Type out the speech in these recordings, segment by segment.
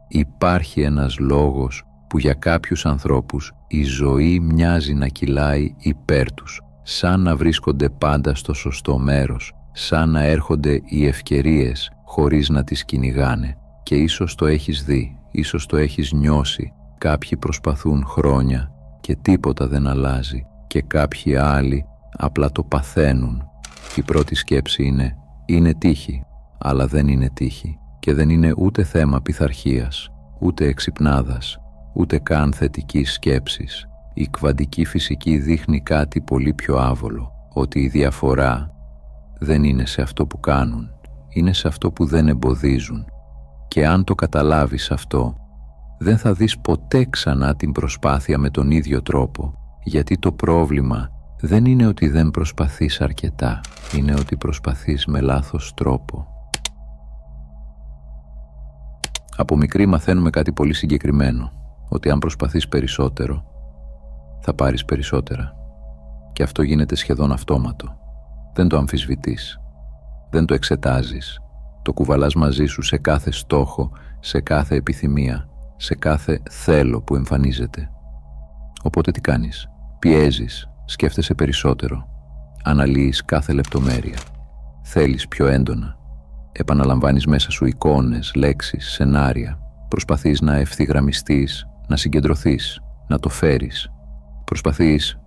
Υπάρχει ένας λόγος που για κάποιους ανθρώπους η ζωή μοιάζει να κυλάει υπέρ τους, σαν να βρίσκονται πάντα στο σωστό μέρος, σαν να έρχονται οι ευκαιρίες χωρίς να τις κυνηγάνε. Και ίσως το έχεις δει, ίσως το έχεις νιώσει. Κάποιοι προσπαθούν χρόνια και τίποτα δεν αλλάζει και κάποιοι άλλοι απλά το παθαίνουν. Η πρώτη σκέψη είναι τύχη, αλλά δεν είναι τύχη και δεν είναι ούτε θέμα πειθαρχίας, ούτε εξυπνάδας, ούτε καν θετικής σκέψης. Η κβαντική φυσική δείχνει κάτι πολύ πιο άβολο, ότι η διαφορά δεν είναι σε αυτό που κάνουν, είναι σε αυτό που δεν εμποδίζουν. Και αν το καταλάβεις αυτό, δεν θα δεις ποτέ ξανά την προσπάθεια με τον ίδιο τρόπο, γιατί το πρόβλημα δεν είναι ότι δεν προσπαθείς αρκετά, είναι ότι προσπαθείς με λάθος τρόπο. Από μικροί μαθαίνουμε κάτι πολύ συγκεκριμένο, ότι αν προσπαθείς περισσότερο, θα πάρεις περισσότερα. Και αυτό γίνεται σχεδόν αυτόματο. Δεν το αμφισβητείς, δεν το εξετάζεις. Το κουβαλάς μαζί σου σε κάθε στόχο, σε κάθε επιθυμία, σε κάθε θέλω που εμφανίζεται. Οπότε τι κάνεις? Πιέζεις, σκέφτεσαι περισσότερο, αναλύεις κάθε λεπτομέρεια, θέλεις πιο έντονα, επαναλαμβάνεις μέσα σου εικόνες, λέξεις, σενάρια, προσπαθείς να ευθυγραμμιστείς, να συγκεντρωθείς, να το φέρεις, προσπαθείς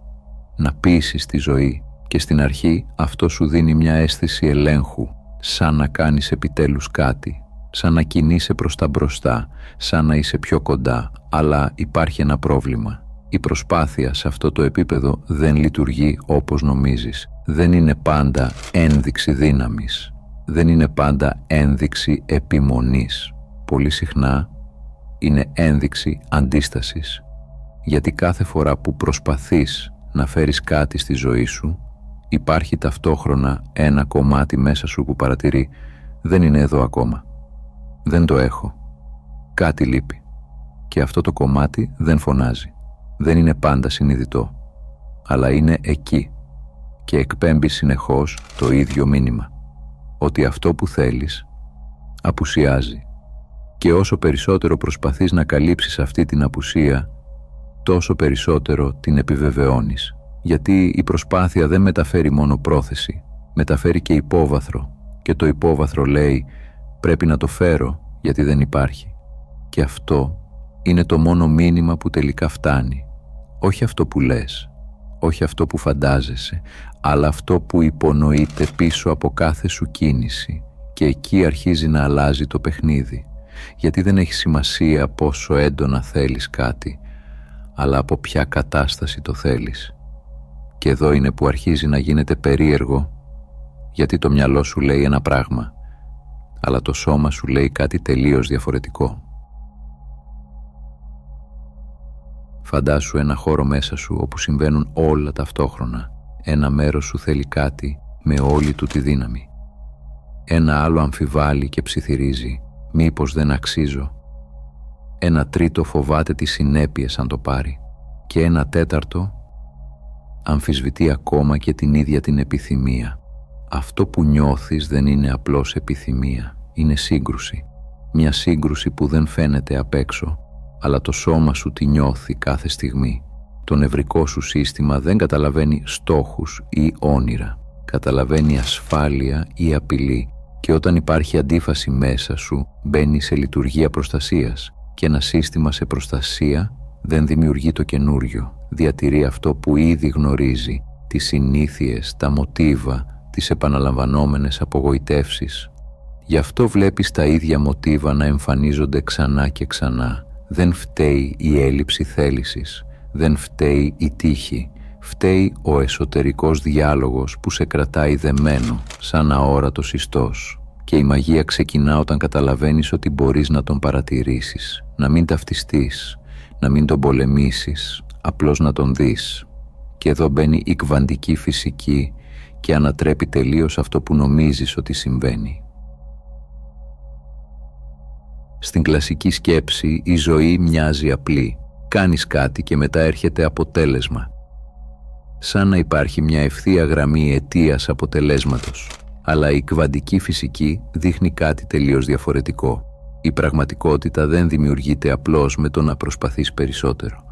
να πείσεις τη ζωή και στην αρχή αυτό σου δίνει μια αίσθηση ελέγχου, σαν να κάνεις επιτέλους κάτι, σαν να κινείσαι προς τα μπροστά, σαν να είσαι πιο κοντά, αλλά υπάρχει ένα πρόβλημα. Η προσπάθεια σε αυτό το επίπεδο δεν λειτουργεί όπως νομίζεις. Δεν είναι πάντα ένδειξη δύναμης. Δεν είναι πάντα ένδειξη επιμονής. Πολύ συχνά είναι ένδειξη αντίστασης. Γιατί κάθε φορά που προσπαθείς να φέρεις κάτι στη ζωή σου, υπάρχει ταυτόχρονα ένα κομμάτι μέσα σου που παρατηρεί «Δεν είναι εδώ ακόμα. Δεν το έχω. Κάτι λείπει». Και αυτό το κομμάτι δεν φωνάζει. Δεν είναι πάντα συνειδητό, αλλά είναι εκεί και εκπέμπει συνεχώς το ίδιο μήνυμα, ότι αυτό που θέλεις απουσιάζει. Και όσο περισσότερο προσπαθείς να καλύψεις αυτή την απουσία, τόσο περισσότερο την επιβεβαιώνεις. Γιατί η προσπάθεια δεν μεταφέρει μόνο πρόθεση, μεταφέρει και υπόβαθρο. Και το υπόβαθρο λέει πρέπει να το φέρω γιατί δεν υπάρχει. Και αυτό είναι το μόνο μήνυμα που τελικά φτάνει. Όχι αυτό που λες, όχι αυτό που φαντάζεσαι, αλλά αυτό που υπονοείται πίσω από κάθε σου κίνηση. Και εκεί αρχίζει να αλλάζει το παιχνίδι. Γιατί δεν έχει σημασία πόσο έντονα θέλεις κάτι, αλλά από ποια κατάσταση το θέλεις. Και εδώ είναι που αρχίζει να γίνεται περίεργο, γιατί το μυαλό σου λέει ένα πράγμα, αλλά το σώμα σου λέει κάτι τελείως διαφορετικό. Φαντάσου ένα χώρο μέσα σου όπου συμβαίνουν όλα ταυτόχρονα. Ένα μέρος σου θέλει κάτι με όλη του τη δύναμη. Ένα άλλο αμφιβάλλει και ψιθυρίζει, μήπως δεν αξίζω. Ένα τρίτο φοβάται τις συνέπειες αν το πάρει. Και ένα τέταρτο αμφισβητεί ακόμα και την ίδια την επιθυμία. Αυτό που νιώθεις δεν είναι απλώς επιθυμία, είναι σύγκρουση. Μια σύγκρουση που δεν φαίνεται απ' έξω, αλλά το σώμα σου τη νιώθει κάθε στιγμή. Το νευρικό σου σύστημα δεν καταλαβαίνει στόχους ή όνειρα. Καταλαβαίνει ασφάλεια ή απειλή. Και όταν υπάρχει αντίφαση μέσα σου, μπαίνει σε λειτουργία προστασίας. Και ένα σύστημα σε προστασία δεν δημιουργεί το καινούριο. Διατηρεί αυτό που ήδη γνωρίζει, τις συνήθειες, τα μοτίβα, τις επαναλαμβανόμενες απογοητεύσεις. Γι' αυτό βλέπεις τα ίδια μοτίβα να εμφανίζονται ξανά και ξανά. Δεν φταίει η έλλειψη θέλησης, δεν φταίει η τύχη, φταίει ο εσωτερικός διάλογος που σε κρατάει δεμένο, σαν αόρατος ιστός. Και η μαγεία ξεκινά όταν καταλαβαίνεις ότι μπορείς να τον παρατηρήσεις, να μην ταυτιστείς, να μην τον πολεμήσεις, απλώς να τον δεις. Και εδώ μπαίνει η κβαντική φυσική και ανατρέπει τελείως αυτό που νομίζεις ότι συμβαίνει. Στην κλασική σκέψη η ζωή μοιάζει απλή. Κάνεις κάτι και μετά έρχεται αποτέλεσμα. Σαν να υπάρχει μια ευθεία γραμμή αιτίας αποτελέσματος. Αλλά η κβαντική φυσική δείχνει κάτι τελείως διαφορετικό. Η πραγματικότητα δεν δημιουργείται απλώς με το να προσπαθείς περισσότερο.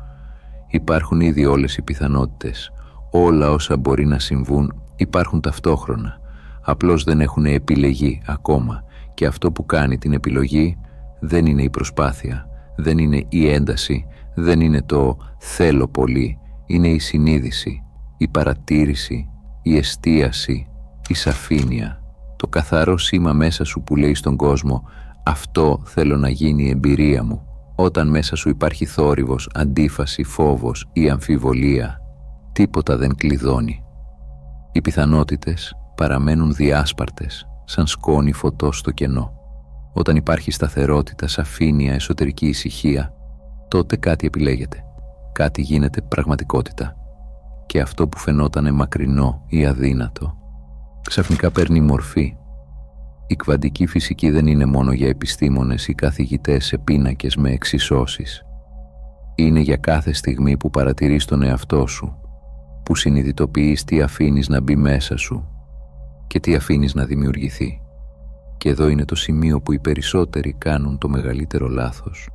Υπάρχουν ήδη όλες οι πιθανότητες. Όλα όσα μπορεί να συμβούν υπάρχουν ταυτόχρονα. Απλώς δεν έχουν επιλεγεί ακόμα. Και αυτό που κάνει την επιλογή δεν είναι η προσπάθεια, δεν είναι η ένταση, δεν είναι το θέλω πολύ. Είναι η συνείδηση, η παρατήρηση, η εστίαση, η σαφήνεια. Το καθαρό σήμα μέσα σου που λέει στον κόσμο «Αυτό θέλω να γίνει η εμπειρία μου». Όταν μέσα σου υπάρχει θόρυβος, αντίφαση, φόβος ή αμφιβολία, τίποτα δεν κλειδώνει. Οι πιθανότητες παραμένουν διάσπαρτες, σαν σκόνη φωτός στο κενό. Όταν υπάρχει σταθερότητα, σαφήνεια, εσωτερική ησυχία, τότε κάτι επιλέγεται. Κάτι γίνεται πραγματικότητα. Και αυτό που φαινόταν μακρινό ή αδύνατο, ξαφνικά παίρνει μορφή. Η κβαντική φυσική δεν είναι μόνο για επιστήμονες ή καθηγητές σε πίνακες με εξισώσεις. Είναι για κάθε στιγμή που παρατηρείς τον εαυτό σου, που συνειδητοποιείς τι αφήνεις να μπει μέσα σου και τι αφήνεις να δημιουργηθεί. Και εδώ είναι το σημείο που οι περισσότεροι κάνουν το μεγαλύτερο λάθος.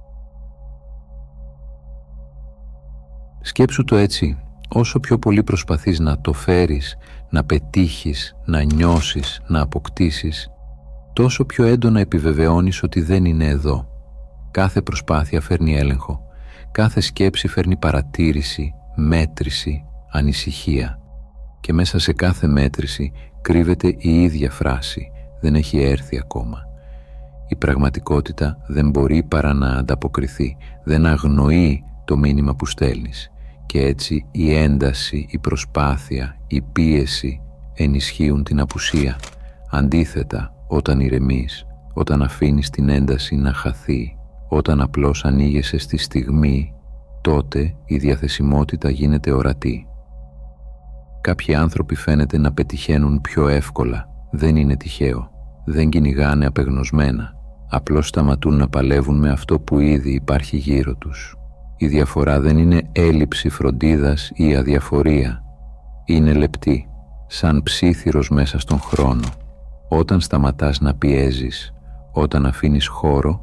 Σκέψου το έτσι, όσο πιο πολύ προσπαθείς να το φέρεις, να πετύχεις, να νιώσεις, να αποκτήσεις, τόσο πιο έντονα επιβεβαιώνεις ότι δεν είναι εδώ. Κάθε προσπάθεια φέρνει έλεγχο, κάθε σκέψη φέρνει παρατήρηση, μέτρηση, ανησυχία. Και μέσα σε κάθε μέτρηση κρύβεται η ίδια φράση, δεν έχει έρθει ακόμα. Η πραγματικότητα δεν μπορεί παρά να ανταποκριθεί, δεν αγνοεί το μήνυμα που στέλνεις. Και έτσι η ένταση, η προσπάθεια, η πίεση ενισχύουν την απουσία. Αντίθετα, όταν ηρεμείς, όταν αφήνεις την ένταση να χαθεί, όταν απλώς ανοίγεσαι στη στιγμή, τότε η διαθεσιμότητα γίνεται ορατή. Κάποιοι άνθρωποι φαίνεται να πετυχαίνουν πιο εύκολα. Δεν είναι τυχαίο. Δεν κυνηγάνε απεγνωσμένα. Απλώς σταματούν να παλεύουν με αυτό που ήδη υπάρχει γύρω τους. Η διαφορά δεν είναι έλλειψη φροντίδας ή αδιαφορία. Είναι λεπτή, σαν ψίθυρος μέσα στον χρόνο. Όταν σταματάς να πιέζεις, όταν αφήνεις χώρο,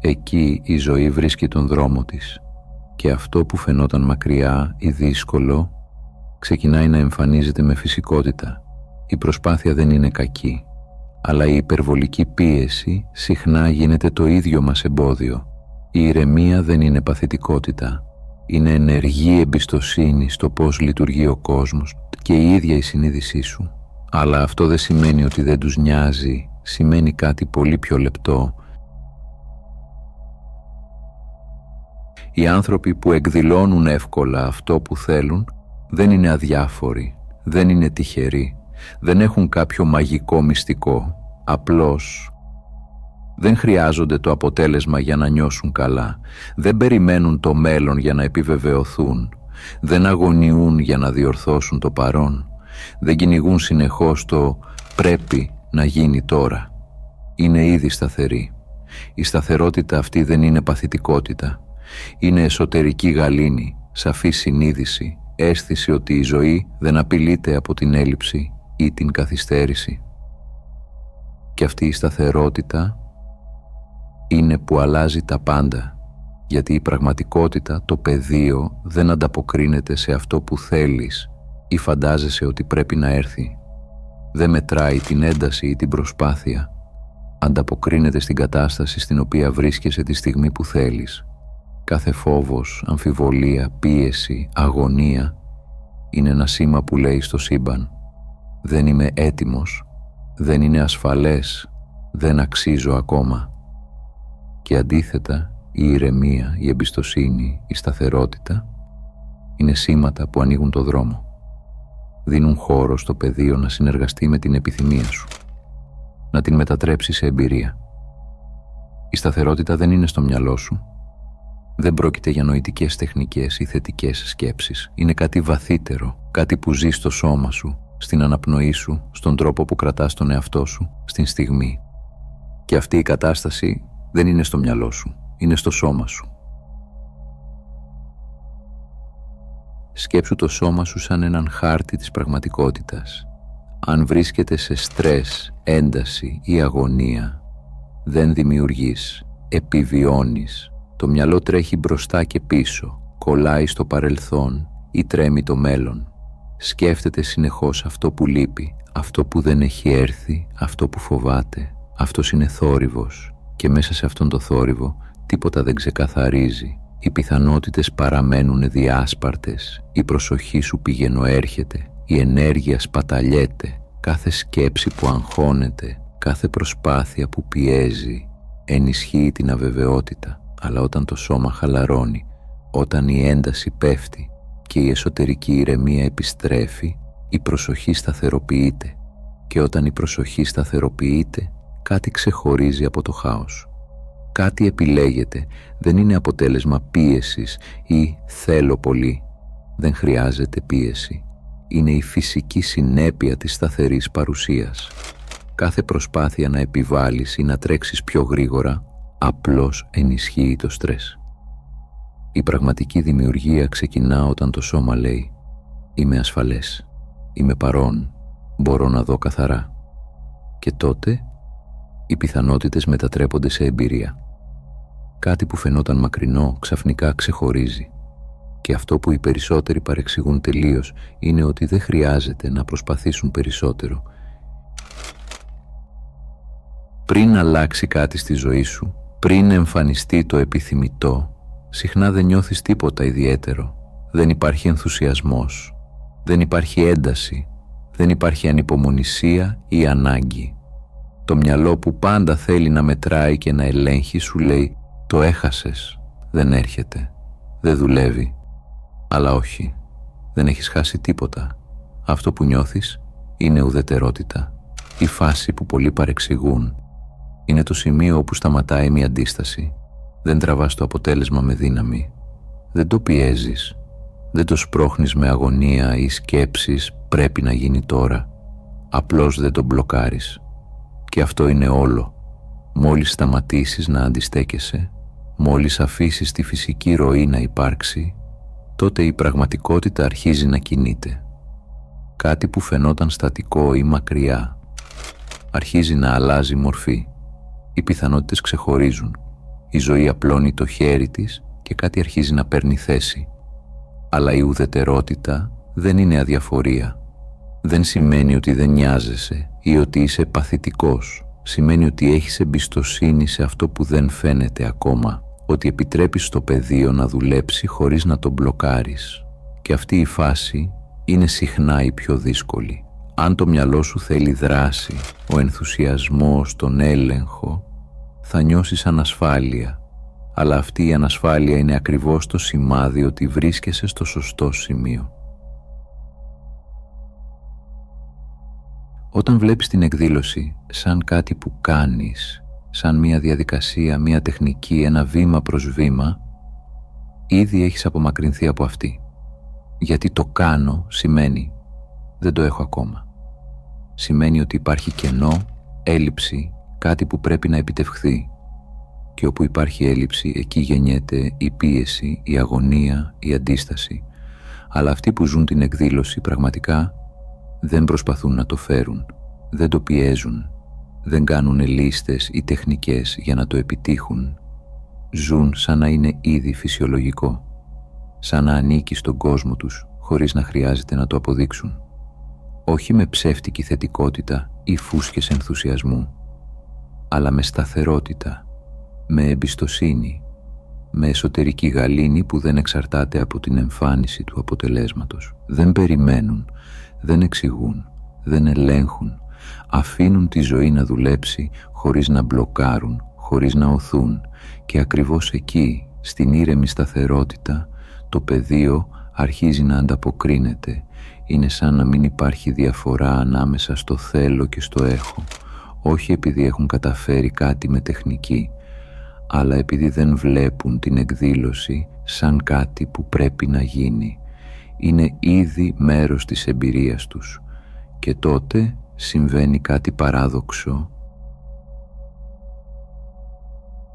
εκεί η ζωή βρίσκει τον δρόμο της. Και αυτό που φαινόταν μακριά ή δύσκολο, ξεκινάει να εμφανίζεται με φυσικότητα. Η προσπάθεια δεν είναι κακή, αλλά η υπερβολική πίεση συχνά γίνεται το ίδιο μας εμπόδιο. Η ηρεμία δεν είναι παθητικότητα, είναι ενεργή εμπιστοσύνη στο πώς λειτουργεί ο κόσμος και η ίδια η συνείδησή σου. Αλλά αυτό δεν σημαίνει ότι δεν τους νοιάζει, σημαίνει κάτι πολύ πιο λεπτό. Οι άνθρωποι που εκδηλώνουν εύκολα αυτό που θέλουν δεν είναι αδιάφοροι, δεν είναι τυχεροί, δεν έχουν κάποιο μαγικό μυστικό, απλώς δεν χρειάζονται το αποτέλεσμα για να νιώσουν καλά, δεν περιμένουν το μέλλον για να επιβεβαιωθούν, δεν αγωνιούν για να διορθώσουν το παρόν, δεν κυνηγούν συνεχώς το πρέπει να γίνει τώρα. Είναι ήδη σταθεροί. Η σταθερότητα αυτή δεν είναι παθητικότητα, είναι εσωτερική γαλήνη, σαφή συνείδηση, αίσθηση ότι η ζωή δεν απειλείται από την έλλειψη ή την καθυστέρηση. Και αυτή η σταθερότητα είναι που αλλάζει τα πάντα, γιατί η πραγματικότητα, το πεδίο, δεν ανταποκρίνεται σε αυτό που θέλεις ή φαντάζεσαι ότι πρέπει να έρθει. Δεν μετράει την ένταση ή την προσπάθεια. Ανταποκρίνεται στην κατάσταση στην οποία βρίσκεσαι τη στιγμή που θέλεις. Κάθε φόβος, αμφιβολία, πίεση, αγωνία είναι ένα σήμα που λέει στο σύμπαν «Δεν είμαι έτοιμος, δεν είναι ασφαλές, δεν αξίζω ακόμα». Και αντίθετα, η ηρεμία, η εμπιστοσύνη, η σταθερότητα είναι σήματα που ανοίγουν το δρόμο. Δίνουν χώρο στο πεδίο να συνεργαστεί με την επιθυμία σου, να την μετατρέψει σε εμπειρία. Η σταθερότητα δεν είναι στο μυαλό σου. Δεν πρόκειται για νοητικές τεχνικές ή θετικές σκέψεις. Είναι κάτι βαθύτερο, κάτι που ζει στο σώμα σου, στην αναπνοή σου, στον τρόπο που κρατάς τον εαυτό σου, στην στιγμή. Και αυτή η κατάσταση δεν είναι στο μυαλό σου, είναι στο σώμα σου. Σκέψου το σώμα σου σαν έναν χάρτη της πραγματικότητας. Αν βρίσκεται σε στρες, ένταση ή αγωνία, δεν δημιουργείς, επιβιώνεις. Το μυαλό τρέχει μπροστά και πίσω, κολλάει στο παρελθόν ή τρέμει το μέλλον. Σκέφτεται συνεχώς αυτό που λείπει, αυτό που δεν έχει έρθει, αυτό που φοβάται. Αυτός είναι θόρυβος και μέσα σε αυτόν το θόρυβο τίποτα δεν ξεκαθαρίζει. Οι πιθανότητες παραμένουν διάσπαρτες, η προσοχή σου πηγαινοέρχεται, η ενέργεια σπαταλιέται, κάθε σκέψη που αγχώνεται, κάθε προσπάθεια που πιέζει ενισχύει την αβεβαιότητα. Αλλά όταν το σώμα χαλαρώνει, όταν η ένταση πέφτει και η εσωτερική ηρεμία επιστρέφει, η προσοχή σταθεροποιείται. Και όταν η προσοχή σταθεροποιείται, κάτι ξεχωρίζει από το χάος. Κάτι επιλέγεται, δεν είναι αποτέλεσμα πίεσης ή θέλω πολύ. Δεν χρειάζεται πίεση. Είναι η φυσική συνέπεια της σταθερής παρουσίας. Κάθε προσπάθεια να επιβάλλεις ή να τρέξεις πιο γρήγορα απλώς ενισχύει το στρες. Η πραγματική δημιουργία ξεκινά όταν το σώμα λέει «Είμαι ασφαλές, είμαι παρόν, μπορώ να δω καθαρά». Και τότε οι πιθανότητες μετατρέπονται σε εμπειρία. Κάτι που φαινόταν μακρινό ξαφνικά ξεχωρίζει. Και αυτό που οι περισσότεροι παρεξηγούν τελείως είναι ότι δεν χρειάζεται να προσπαθήσουν περισσότερο. Πριν αλλάξει κάτι στη ζωή σου, πριν εμφανιστεί το επιθυμητό, συχνά δεν νιώθεις τίποτα ιδιαίτερο. Δεν υπάρχει ενθουσιασμός, δεν υπάρχει ένταση, δεν υπάρχει ανυπομονησία ή ανάγκη. Το μυαλό που πάντα θέλει να μετράει και να ελέγχει σου λέει «Το έχασες, δεν έρχεται, δεν δουλεύει». Αλλά όχι, δεν έχεις χάσει τίποτα. Αυτό που νιώθεις είναι ουδετερότητα. Η φάση που πολλοί παρεξηγούν είναι το σημείο όπου σταματάει μια αντίσταση. Δεν τραβάς το αποτέλεσμα με δύναμη. Δεν το πιέζεις. Δεν το σπρώχνεις με αγωνία ή σκέψεις πρέπει να γίνει τώρα. Απλώς δεν το μπλοκάρεις. Και αυτό είναι όλο. Μόλις σταματήσεις να αντιστέκεσαι, μόλις αφήσεις τη φυσική ροή να υπάρξει, τότε η πραγματικότητα αρχίζει να κινείται. Κάτι που φαινόταν στατικό ή μακριά αρχίζει να αλλάζει μορφή. Οι πιθανότητες ξεχωρίζουν. Η ζωή απλώνει το χέρι της και κάτι αρχίζει να παίρνει θέση. Αλλά η ουδετερότητα δεν είναι αδιαφορία. Δεν σημαίνει ότι δεν νοιάζεσαι ή ότι είσαι παθητικός. Σημαίνει ότι έχεις εμπιστοσύνη σε αυτό που δεν φαίνεται ακόμα. Ότι επιτρέπεις στο πεδίο να δουλέψει χωρίς να το μπλοκάρεις. Και αυτή η φάση είναι συχνά η πιο δύσκολη. Αν το μυαλό σου θέλει δράση, ο ενθουσιασμός, τον έλεγχο, θα νιώσεις ανασφάλεια. Αλλά αυτή η ανασφάλεια είναι ακριβώς το σημάδι ότι βρίσκεσαι στο σωστό σημείο. Όταν βλέπεις την εκδήλωση σαν κάτι που κάνεις, σαν μια διαδικασία, μια τεχνική, ένα βήμα προς βήμα, ήδη έχεις απομακρυνθεί από αυτή. Γιατί το κάνω σημαίνει δεν το έχω ακόμα. Σημαίνει ότι υπάρχει κενό, έλλειψη, κάτι που πρέπει να επιτευχθεί. Και όπου υπάρχει έλλειψη, εκεί γεννιέται η πίεση, η αγωνία, η αντίσταση. Αλλά αυτοί που ζουν την εκδήλωση πραγματικά δεν προσπαθούν να το φέρουν, δεν το πιέζουν, δεν κάνουν λίστες ή τεχνικές για να το επιτύχουν. Ζουν σαν να είναι ήδη φυσιολογικό, σαν να ανήκει στον κόσμο τους χωρίς να χρειάζεται να το αποδείξουν. Όχι με ψεύτικη θετικότητα ή φούσκες ενθουσιασμού, αλλά με σταθερότητα, με εμπιστοσύνη, με εσωτερική γαλήνη που δεν εξαρτάται από την εμφάνιση του αποτελέσματος. Δεν περιμένουν, δεν εξηγούν, δεν ελέγχουν, αφήνουν τη ζωή να δουλέψει χωρίς να μπλοκάρουν, χωρίς να οθούν και ακριβώς εκεί, στην ήρεμη σταθερότητα, το πεδίο αρχίζει να ανταποκρίνεται. Είναι σαν να μην υπάρχει διαφορά ανάμεσα στο θέλω και στο έχω, όχι επειδή έχουν καταφέρει κάτι με τεχνική, αλλά επειδή δεν βλέπουν την εκδήλωση σαν κάτι που πρέπει να γίνει. Είναι ήδη μέρος της εμπειρίας τους και τότε συμβαίνει κάτι παράδοξο.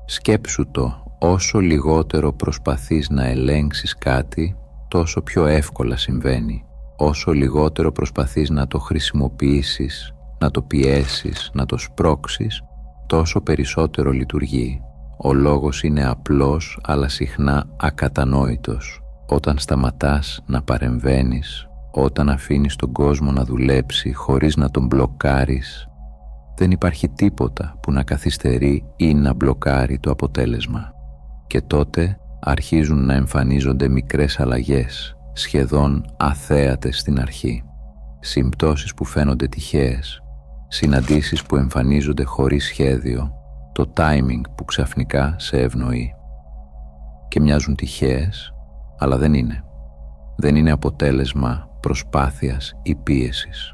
Σκέψου το, όσο λιγότερο προσπαθείς να ελέγξεις κάτι, τόσο πιο εύκολα συμβαίνει. Όσο λιγότερο προσπαθείς να το χρησιμοποιήσεις, να το πιέσεις, να το σπρώξεις, τόσο περισσότερο λειτουργεί. Ο λόγος είναι απλός αλλά συχνά ακατανόητος. Όταν σταματάς να παρεμβαίνεις, όταν αφήνεις τον κόσμο να δουλέψει χωρίς να τον μπλοκάρεις, δεν υπάρχει τίποτα που να καθυστερεί ή να μπλοκάρει το αποτέλεσμα. Και τότε αρχίζουν να εμφανίζονται μικρές αλλαγές, σχεδόν αθέατες στην αρχή. Συμπτώσεις που φαίνονται τυχαίες, συναντήσεις που εμφανίζονται χωρίς σχέδιο, το timing που ξαφνικά σε ευνοεί. Και μοιάζουν τυχαίες, αλλά δεν είναι. Δεν είναι αποτέλεσμα προσπάθειας ή πίεσης.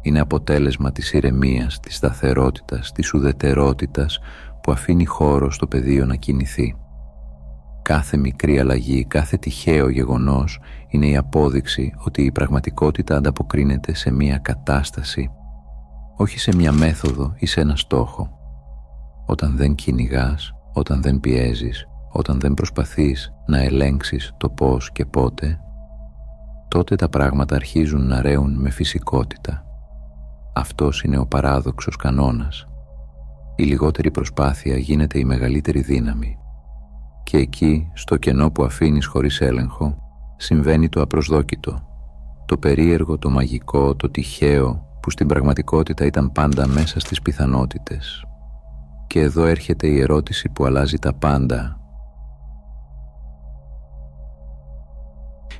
Είναι αποτέλεσμα της ηρεμίας, της σταθερότητας, της ουδετερότητας που αφήνει χώρο στο πεδίο να κινηθεί. Κάθε μικρή αλλαγή, κάθε τυχαίο γεγονός είναι η απόδειξη ότι η πραγματικότητα ανταποκρίνεται σε μια κατάσταση, όχι σε μια μέθοδο ή σε ένα στόχο. Όταν δεν κυνηγάς, όταν δεν πιέζεις, όταν δεν προσπαθείς να ελέγξεις το πώς και πότε, τότε τα πράγματα αρχίζουν να ρέουν με φυσικότητα. Αυτός είναι ο παράδοξος κανόνας. Η λιγότερη προσπάθεια γίνεται η μεγαλύτερη δύναμη. Και εκεί, στο κενό που αφήνεις χωρίς έλεγχο, συμβαίνει το απροσδόκητο, το περίεργο, το μαγικό, το τυχαίο, που στην πραγματικότητα ήταν πάντα μέσα στις πιθανότητες. Και εδώ έρχεται η ερώτηση που αλλάζει τα πάντα.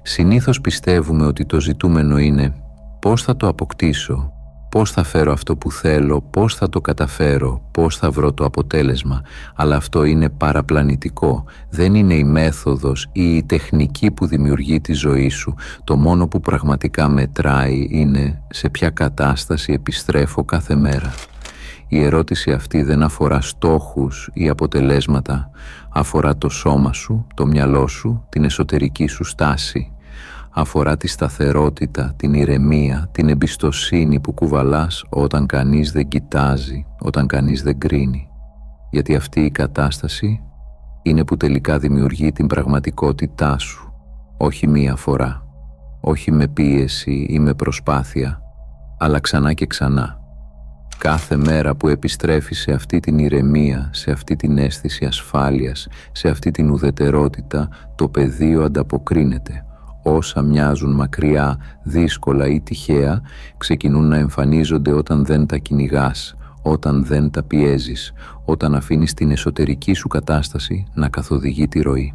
Συνήθως πιστεύουμε ότι το ζητούμενο είναι πώς θα το αποκτήσω, πώς θα φέρω αυτό που θέλω, πώς θα το καταφέρω, πώς θα βρω το αποτέλεσμα. Αλλά αυτό είναι παραπλανητικό. Δεν είναι η μέθοδος ή η τεχνική που δημιουργεί τη ζωή σου. Το μόνο που πραγματικά μετράει είναι σε ποια κατάσταση επιστρέφω κάθε μέρα. Η ερώτηση αυτή δεν αφορά στόχους ή αποτελέσματα. Αφορά το σώμα σου, το μυαλό σου, την εσωτερική σου στάση. Αφορά τη σταθερότητα, την ηρεμία, την εμπιστοσύνη που κουβαλάς όταν κανείς δεν κοιτάζει, όταν κανείς δεν κρίνει. Γιατί αυτή η κατάσταση είναι που τελικά δημιουργεί την πραγματικότητά σου. Όχι μία φορά, όχι με πίεση ή με προσπάθεια, αλλά ξανά και ξανά. Κάθε μέρα που επιστρέφεις σε αυτή την ηρεμία, σε αυτή την αίσθηση ασφάλειας, σε αυτή την ουδετερότητα, το πεδίο ανταποκρίνεται. Όσα μοιάζουν μακριά, δύσκολα ή τυχαία, ξεκινούν να εμφανίζονται όταν δεν τα κυνηγάς, όταν δεν τα πιέζεις, όταν αφήνεις την εσωτερική σου κατάσταση να καθοδηγεί τη ροή.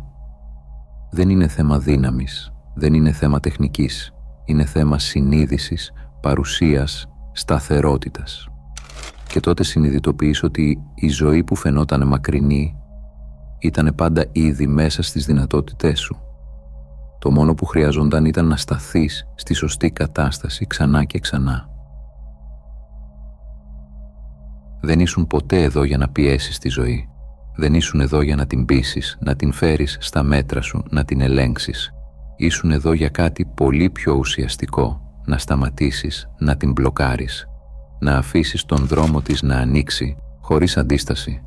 Δεν είναι θέμα δύναμης, δεν είναι θέμα τεχνικής, είναι θέμα συνείδησης, παρουσίας, σταθερότητας. Και τότε συνειδητοποιείς ότι η ζωή που φαινόταν μακρινή ήταν πάντα ήδη μέσα στις δυνατότητές σου. Το μόνο που χρειαζόταν ήταν να σταθείς στη σωστή κατάσταση ξανά και ξανά. Δεν ήσουν ποτέ εδώ για να πιέσεις τη ζωή. Δεν ήσουν εδώ για να την πείσεις, να την φέρεις στα μέτρα σου, να την ελέγξεις. Ήσουν εδώ για κάτι πολύ πιο ουσιαστικό, να σταματήσεις, να την μπλοκάρεις, να αφήσεις τον δρόμο της να ανοίξει χωρίς αντίσταση.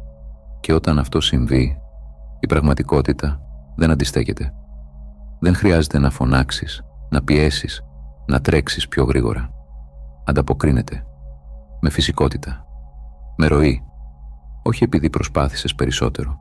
Και όταν αυτό συμβεί, η πραγματικότητα δεν αντιστέκεται. Δεν χρειάζεται να φωνάξεις, να πιέσεις, να τρέξεις πιο γρήγορα. Ανταποκρίνεται, με φυσικότητα, με ροή. Όχι επειδή προσπάθησες περισσότερο,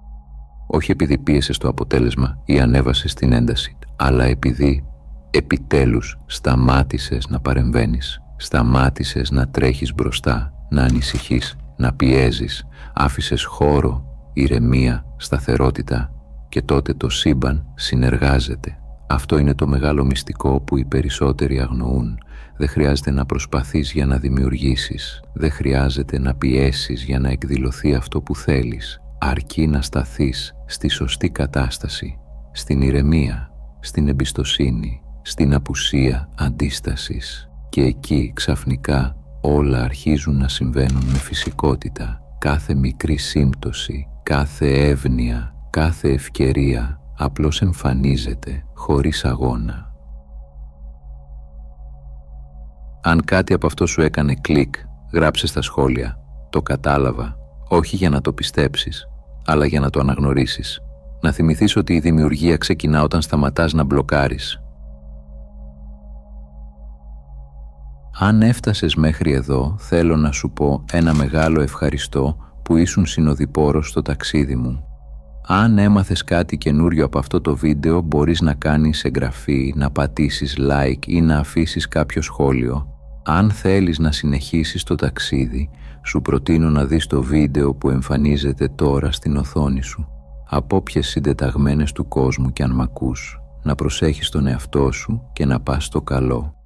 όχι επειδή πίεσες το αποτέλεσμα ή ανέβασες την ένταση, αλλά επειδή επιτέλους σταμάτησες να παρεμβαίνεις, σταμάτησες να τρέχεις μπροστά, να ανησυχείς, να πιέζεις, άφησες χώρο, ηρεμία, σταθερότητα και τότε το σύμπαν συνεργάζεται. Αυτό είναι το μεγάλο μυστικό που οι περισσότεροι αγνοούν. Δεν χρειάζεται να προσπαθείς για να δημιουργήσεις. Δεν χρειάζεται να πιέσεις για να εκδηλωθεί αυτό που θέλεις. Αρκεί να σταθείς στη σωστή κατάσταση, στην ηρεμία, στην εμπιστοσύνη, στην απουσία αντίστασης. Και εκεί ξαφνικά όλα αρχίζουν να συμβαίνουν με φυσικότητα. Κάθε μικρή σύμπτωση, κάθε εύνοια, κάθε ευκαιρία απλώς εμφανίζεται χωρίς αγώνα. Αν κάτι από αυτό σου έκανε κλικ, γράψε στα σχόλια «Το κατάλαβα», όχι για να το πιστέψεις, αλλά για να το αναγνωρίσεις. Να θυμηθείς ότι η δημιουργία ξεκινά όταν σταματάς να μπλοκάρεις. Αν έφτασες μέχρι εδώ, θέλω να σου πω ένα μεγάλο ευχαριστώ που ήσουν συνοδοιπόρος στο ταξίδι μου. Αν έμαθες κάτι καινούριο από αυτό το βίντεο, μπορείς να κάνεις εγγραφή, να πατήσεις like ή να αφήσεις κάποιο σχόλιο. Αν θέλεις να συνεχίσεις το ταξίδι, σου προτείνω να δεις το βίντεο που εμφανίζεται τώρα στην οθόνη σου. Από όποιες συντεταγμένες του κόσμου κι αν μ' ακούς, να προσέχεις τον εαυτό σου και να πας στο καλό.